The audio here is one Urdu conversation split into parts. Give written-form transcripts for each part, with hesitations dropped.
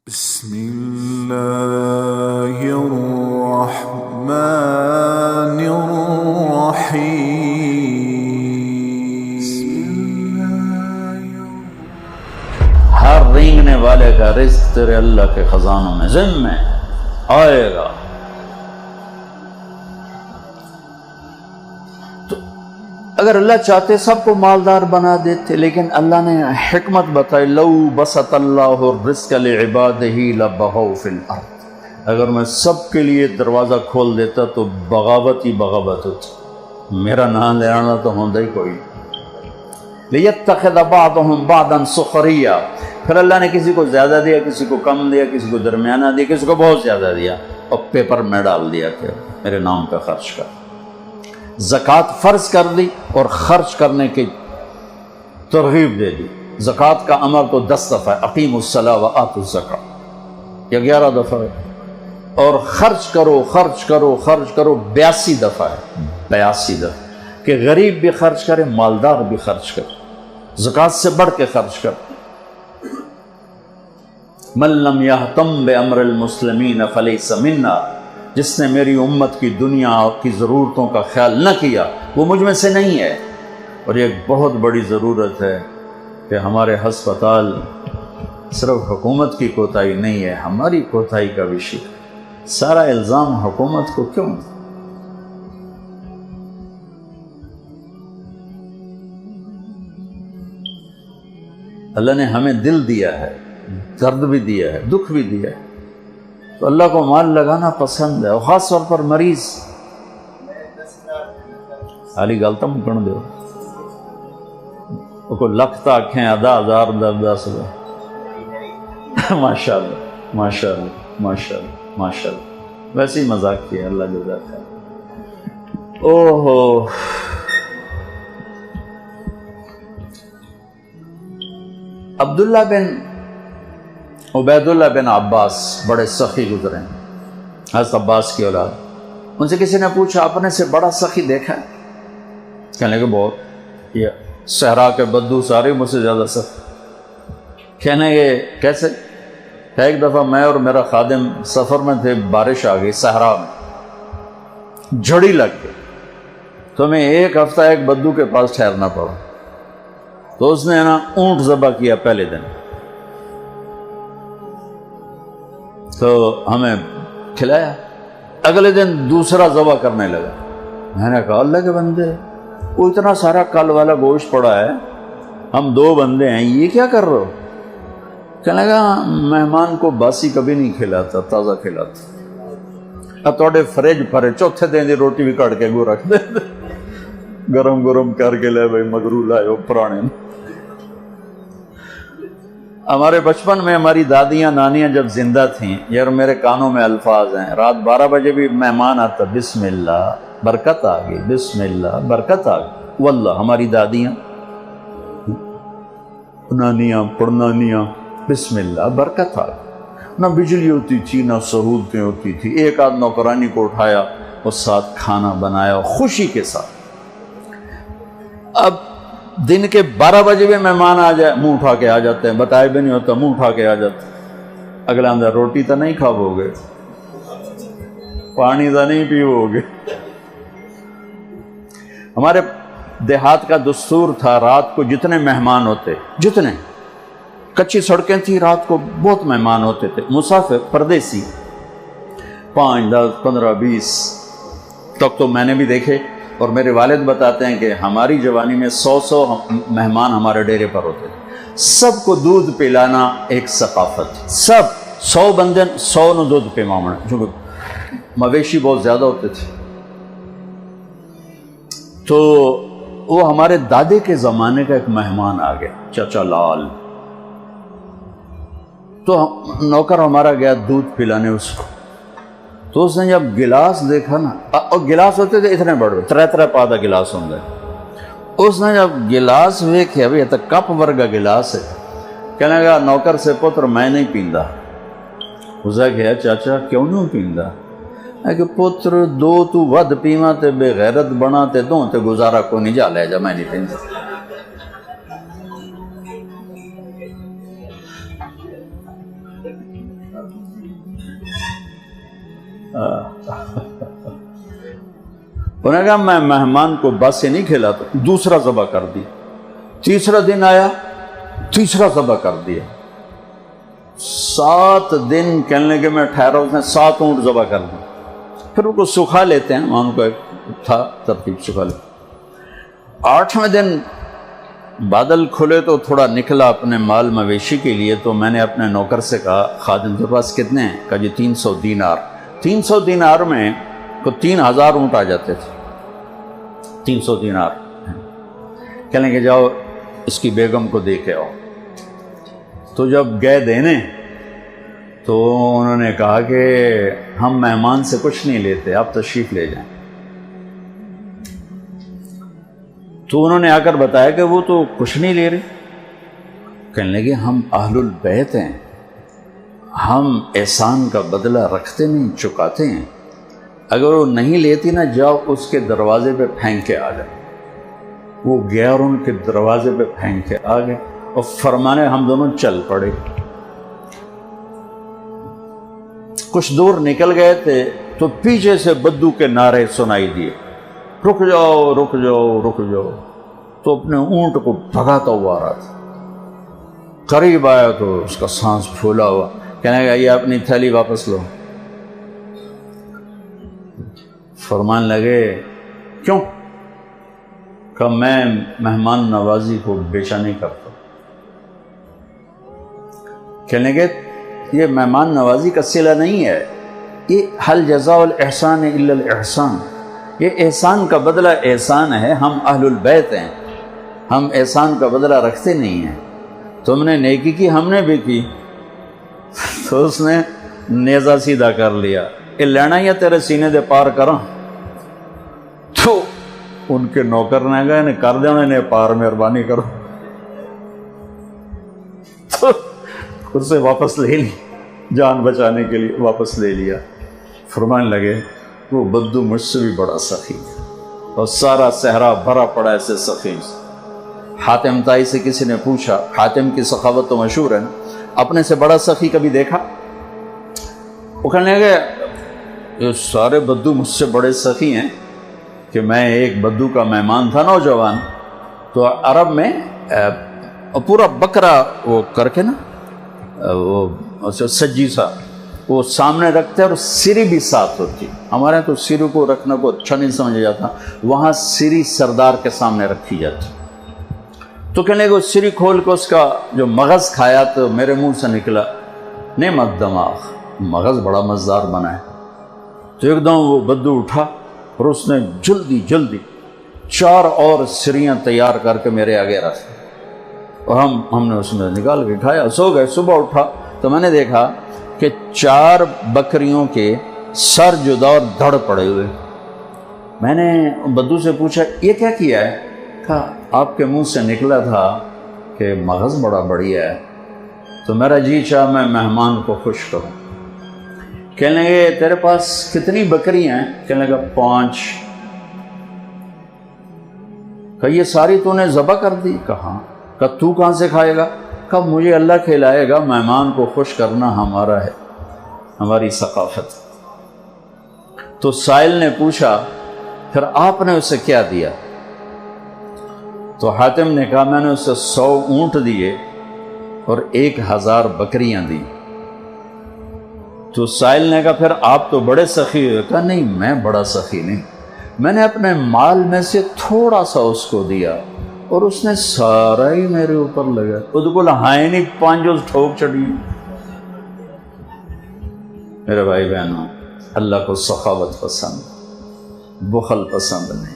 بسم اللہ الرحمن الرحیم۔ ہر رینگنے والے کا رزق تیرے اللہ کے خزانوں میں ذمہ آئے گا۔ تو اگر اللہ چاہتے سب کو مالدار بنا دیتے، لیکن اللہ نے حکمت بتائی، لو بسط اللہ الرزق لعبادہ لبغوا فی الارض، اگر میں سب کے لیے دروازہ کھول دیتا تو بغاوت ہی بغاوت ہوتی، میرا نام لینا تو ہوندہ ہی کوئی۔ لیتخذ بعضهم بعضا سخریا، پھر اللہ نے کسی کو زیادہ دیا، کسی کو کم دیا، کسی کو درمیانہ دیا، کسی کو بہت زیادہ دیا، اور پیپر میں ڈال دیا کہ میرے نام پہ خرچ کر۔ زکوٰۃ فرض کر دی اور خرچ کرنے کی ترغیب دے دی۔ زکوٰۃ کا امر تو 10 دفعہ ہے، اقیموا الصلاۃ وآتوا الزکاۃ، یا 11 دفعہ ہے، اور خرچ کرو خرچ کرو خرچ کرو 82 دفعہ ہے، 82 دفعہ، کہ غریب بھی خرچ کرے، مالدار بھی خرچ کرے، زکوٰۃ سے بڑھ کے خرچ کرے۔ من لم یہتم بامر المسلمین فلیس منا، جس نے میری امت کی دنیا کی ضرورتوں کا خیال نہ کیا وہ مجھ میں سے نہیں ہے۔ اور یہ ایک بہت بڑی ضرورت ہے کہ ہمارے ہسپتال صرف حکومت کی کوتاہی نہیں ہے، ہماری کوتاہی کا بھی شکار۔ سارا الزام حکومت کو کیوں؟ اللہ نے ہمیں دل دیا ہے، درد بھی دیا ہے، دکھ بھی دیا ہے، تو اللہ کو مال لگانا پسند ہے، اور خاص طور پر مریض۔ خالی گلتا مکن دو کو لکھتا آنکھیں ادا ہزار دس ہزار، ماشاء اللہ ماشاء اللہ ماشاء اللہ ماشاء اللہ، ویسے ہی مذاق کیا، اللہ جزاک خیر۔ اوہو، عبداللہ بن عبید اللہ بن عباس بڑے سخی گزرے ہیں، حضرت عباس کی اولاد۔ ان سے کسی نے پوچھا آپ نے سے بڑا سخی دیکھا ہے؟ کہنے لگے بہت، یہ صحرا کے بدو سارے مجھ سے زیادہ سخی۔ کہنے لگے کیسے؟ کہ ایک دفعہ میں اور میرا خادم سفر میں تھے، بارش آ گئی صحرا میں، جھڑی لگ گئی، تو ہمیں ایک ہفتہ ایک بدو کے پاس ٹھہرنا پڑا، تو اس نے نا اونٹ ذبح کیا پہلے دن، تو ہمیں کھلایا، اگلے دن دوسرا ذبح کرنے لگا۔ میں نے کہا اللہ کے بندے، وہ اتنا سارا کل والا گوشت پڑا ہے، ہم 2 بندے ہیں، یہ کیا کر رہے ہو؟ کہنے لگا مہمان کو باسی کبھی نہیں کھلاتا، تازہ کھلاتا۔ اب توڑے فریج پھرے، چوتھے دن دی روٹی بھی کٹ کے گو رکھ دے، گرم گرم کر کے لے بھائی مگرو لائے ہو پرانے۔ ہمارے بچپن میں ہماری دادیاں نانیاں جب زندہ تھیں، یار میرے کانوں میں الفاظ ہیں، رات 12 بجے بھی مہمان آتا، بسم اللہ برکت آ گئی، بسم اللہ برکت آ گئی، واللہ ہماری دادیاں نانیاں پڑنانیاں، بسم اللہ برکت آ گئی۔ نہ بجلی ہوتی تھی، نہ سہولتیں ہوتی تھی، ایک آدھ نوکرانی کو اٹھایا اور ساتھ کھانا بنایا خوشی کے ساتھ۔ اب دن کے 12 بجے بھی مہمان آ جائے، منہ اٹھا کے آ جاتے ہیں، بتائے بھی نہیں ہوتا، منہ اٹھا کے آ جاتے ہیں۔ اگلا اندر روٹی تو نہیں کھاو گے، پانی تو نہیں پیو گے۔ ہمارے دیہات کا دستور تھا، رات کو جتنے مہمان ہوتے، جتنے کچی سڑکیں تھی، رات کو بہت مہمان ہوتے تھے، مسافر پردیسی 5 10 15 20 تک تو میں نے بھی دیکھے، اور میرے والد بتاتے ہیں کہ ہماری جوانی میں 100 مہمان ہمارے ڈیرے پر ہوتے تھے۔ سب کو دودھ پلانا ایک ثقافت، سب 100 بندے 100 نو دودھ پلانا، چونکہ مویشی بہت زیادہ ہوتے تھے۔ تو وہ ہمارے دادے کے زمانے کا ایک مہمان آ گیا، چچا لال، تو نوکر ہمارا گیا دودھ پلانے اس کو، تو اس نے جب گلاس دیکھا نا، اور گلاس ہوتے تھے اتنے بڑے 3 پادا گلاس ہوں گے، اس نے جب گلاس ویکھے، ابھی تک کپ ورگا گلاس ہے، کہنے لگا نوکر سے پتر میں نہیں پیندا۔ اسے کہا چاچا کیوں نہیں پیندا؟ کہ پتر 2 تو ود پیواں تے بے غیرت بنا تے 2 تے گزارا کو نہیں جا لے جا، میں نہیں پیندا۔ انہوں نے کہا میں مہمان کو بس سے نہیں کھلاتا، دوسرا ذبح کر دیا۔ تیسرا دن آیا، تیسرا ذبح کر دیا۔ 7 دن کہنے لگے میں ٹھہرا، اس نے 7 اونٹ ذبح کر دی۔ پھر ان کو سکھا لیتے ہیں، وہاں ان کو ایک تھا ترتیب، سکھا لیتے۔ 8ویں دن بادل کھلے تو تھوڑا نکلا اپنے مال مویشی کے لیے، تو میں نے اپنے نوکر سے کہا خادم کے پاس کتنے ہیں؟ کہا جی 300 دینار۔ 300 دینار میں کو 3000 اونٹ آ جاتے تھے۔ 300 دینار کہنے کہ جاؤ اس کی بیگم کو دے کے آؤ۔ تو جب گئے دینے تو انہوں نے کہا کہ ہم مہمان سے کچھ نہیں لیتے، آپ تشریف لے جائیں۔ تو انہوں نے آ کر بتایا کہ وہ تو کچھ نہیں لے رہے۔ کہنے لگے ہم اہل البیت ہیں، ہم احسان کا بدلہ رکھتے نہیں، چکاتے ہیں، اگر وہ نہیں لیتی نا جاؤ اس کے دروازے پہ پھینک کے آ جائے۔ وہ گیا اور ان کے دروازے پہ پھینک کے آ گئے اور فرمانے ہم دونوں چل پڑے۔ کچھ دور نکل گئے تھے تو پیچھے سے بدو کے نعرے سنائی دیے، رک جاؤ رک جاؤ رک جاؤ۔ تو اپنے اونٹ کو بھگاتا ہوا آ رہا تھا، قریب آیا تو اس کا سانس پھولا ہوا، کہنے لگا یہ اپنی تھیلی واپس لو۔ فرمان لگے کیوں؟ کہ میں مہمان نوازی کو بیچا نہیں کرتا۔ کہنے لگے یہ مہمان نوازی کا صلہ نہیں ہے، یہ حل جزاء الاحسان الا الاحسان، یہ احسان کا بدلہ احسان ہے، ہم اہل البیت ہیں، ہم احسان کا بدلہ رکھتے نہیں ہیں، تم نے نیکی کی ہم نے بھی کی۔ تو اس نے نیزہ سیدھا کر لیا، یہ لینا یا تیرے سینے دے پار کراں؟ تو ان کے نوکر نے کہا انہیں کر دیں، انہیں پار، مہربانی کرو۔ تو اسے واپس لے لی، جان بچانے کے لیے واپس لے لیا۔ فرمان لگے وہ بدو مجھ سے بھی بڑا سخی ہے، اور سارا صحرا بھرا پڑا ایسے سخی سے۔ حاتم تائی سے کسی نے پوچھا، حاتم کی سخاوت تو مشہور ہے نا، اپنے سے بڑا سخی کبھی دیکھا؟ وہ کہنے لگے یہ سارے بدو مجھ سے بڑے سخی ہیں کہ میں ایک بدو کا مہمان تھا نوجوان، تو عرب میں پورا بکرا وہ کر کے نا وہ سجی سا وہ سامنے رکھتے اور سری بھی ساتھ ہوتی۔ ہمارے یہاں تو سری کو رکھنا کو اچھا نہیں سمجھا جاتا، وہاں سری سردار کے سامنے رکھی جاتی۔ تو کہنے لگے وہ سری کھول کے اس کا جو مغز کھایا تو میرے منہ سے نکلا نعمت دماغ، مغز بڑا مزدار بنا ہے۔ تو ایک دم وہ بدو اٹھا اور اس نے جلدی جلدی 4 اور سریاں تیار کر کے میرے آگے رکھ، اور ہم نے اس میں نکال کے کھایا، سو گئے۔ صبح اٹھا تو میں نے دیکھا کہ 4 بکریوں کے سر جدا اور دھڑ پڑے ہوئے۔ میں نے بدو سے پوچھا یہ کیا کیا ہے؟ کہا آپ کے منہ سے نکلا تھا کہ مغز بڑا بڑھیا ہے، تو میرا جی چاہ میں مہمان کو خوش کروں۔ کہنے لگے تیرے پاس کتنی بکریاں ہیں؟ کہنے لگا 5۔ کہ یہ ساری تو نے ذبح کر دی؟ کہا۔ کہ تو کہاں سے کھائے گا؟ کہ مجھے اللہ کھلائے گا، مہمان کو خوش کرنا ہمارا ہے، ہماری ثقافت۔ تو سائل نے پوچھا پھر آپ نے اسے کیا دیا؟ تو حاتم نے کہا میں نے اسے 100 اونٹ دیے اور 1000 بکریاں دی۔ تو سائل نے کہا پھر آپ تو بڑے سخی ہوئے۔ کہا نہیں میں بڑا سخی نہیں، میں نے اپنے مال میں سے تھوڑا سا اس کو دیا اور اس نے سارا ہی میرے اوپر لگا، وہ کو لہائے نہیں 5 ٹھوک چڑھی۔ میرے بھائی بہنوں، اللہ کو سخاوت پسند، بخل پسند نہیں۔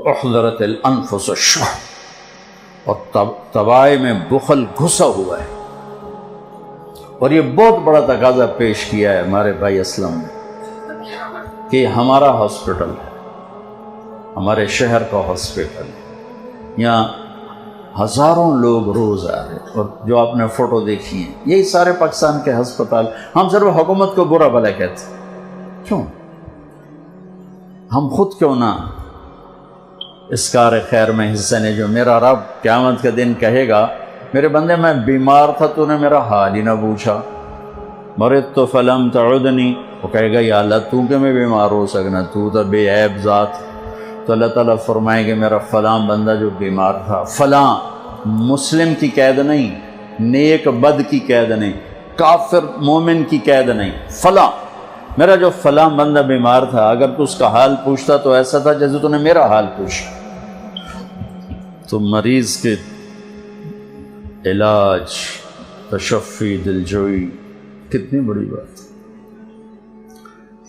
احضرت الانفس الشح، اور طبائع میں بخل گھسا ہوا ہے، اور یہ بہت بڑا تقاضا پیش کیا ہے ہمارے بھائی اسلم نے کہ ہمارا ہاسپٹل ہے، ہمارے شہر کا ہاسپٹل ہے، یہاں ہزاروں لوگ روز آ رہے، اور جو آپ نے فوٹو دیکھی ہیں یہی سارے پاکستان کے ہسپتال۔ ہم صرف حکومت کو برا بھلا کہتے ہیں، کیوں؟ ہم خود کیوں نہ اس کار خیر میں حصہ نے جو میرا رب قیامت کے دن کہے گا میرے بندے میں بیمار تھا تو نے میرا حال ہی نہ پوچھا، مرضت فلم تعدنی، وہ کہے گا یا اللہ تو کہ میں بیمار ہو سکنا، تو تو بے عیب ذات۔ تو اللہ تعالیٰ فرمائے کہ میرا فلاں بندہ جو بیمار تھا، فلاں مسلم کی قید نہیں، نیک بد کی قید نہیں، کافر مومن کی قید نہیں، فلاں میرا جو فلاں بندہ بیمار تھا، اگر تو اس کا حال پوچھتا تو ایسا تھا جیسے تو نے میرا حال پوچھا۔ تو مریض کے علاج، تشفی، دلجوئی کتنی بڑی بات۔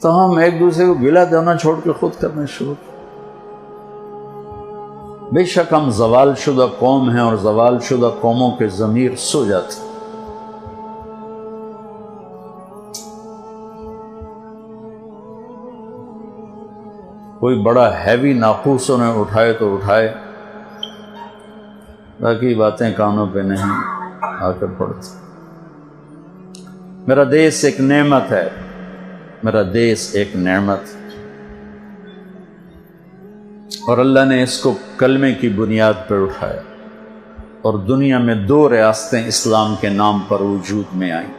تو ہم ایک دوسرے کو گلہ دینا چھوڑ کے خود کرنا شروع۔ بے شک ہم زوال شدہ قوم ہیں، اور زوال شدہ قوموں کے ضمیر سو جاتے۔ کوئی بڑا ہیوی ناقوس انہیں اٹھائے تو اٹھائے، باقی باتیں کانوں پہ نہیں آ کر پڑتی۔ میرا دیس ایک نعمت ہے، میرا دیس ایک نعمت، اور اللہ نے اس کو کلمے کی بنیاد پر اٹھایا، اور دنیا میں 2 ریاستیں اسلام کے نام پر وجود میں آئیں،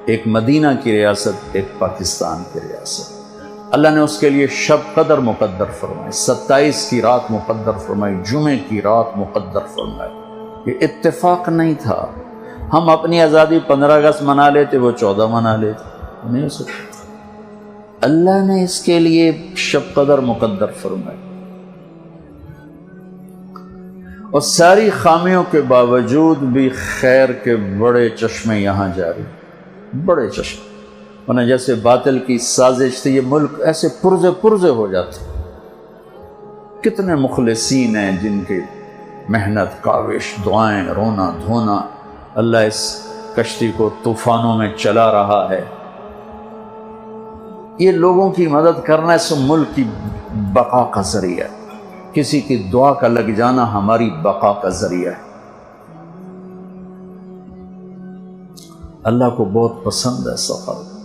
ایک مدینہ کی ریاست، ایک پاکستان کی ریاست۔ اللہ نے اس کے لیے شب قدر مقدر فرمائی، 27 کی رات مقدر فرمائی، جمعے کی رات مقدر فرمائی۔ یہ اتفاق نہیں تھا، ہم اپنی آزادی 15 اگست منا لیتے، وہ 14 منا لیتے، نہیں ہو سکتا۔ اللہ نے اس کے لیے شب قدر مقدر فرمائی، اور ساری خامیوں کے باوجود بھی خیر کے بڑے چشمے یہاں جاری، بڑے چشمے، ورنہ جیسے باطل کی سازش تھی یہ ملک ایسے پرزے ہو جاتے۔ کتنے مخلصین ہیں جن کی محنت، کاوش، دعائیں، رونا دھونا، اللہ اس کشتی کو طوفانوں میں چلا رہا ہے۔ یہ لوگوں کی مدد کرنا اس ملک کی بقا کا ذریعہ ہے، کسی کی دعا کا لگ جانا ہماری بقا کا ذریعہ ہے۔ اللہ کو بہت پسند ہے سفر۔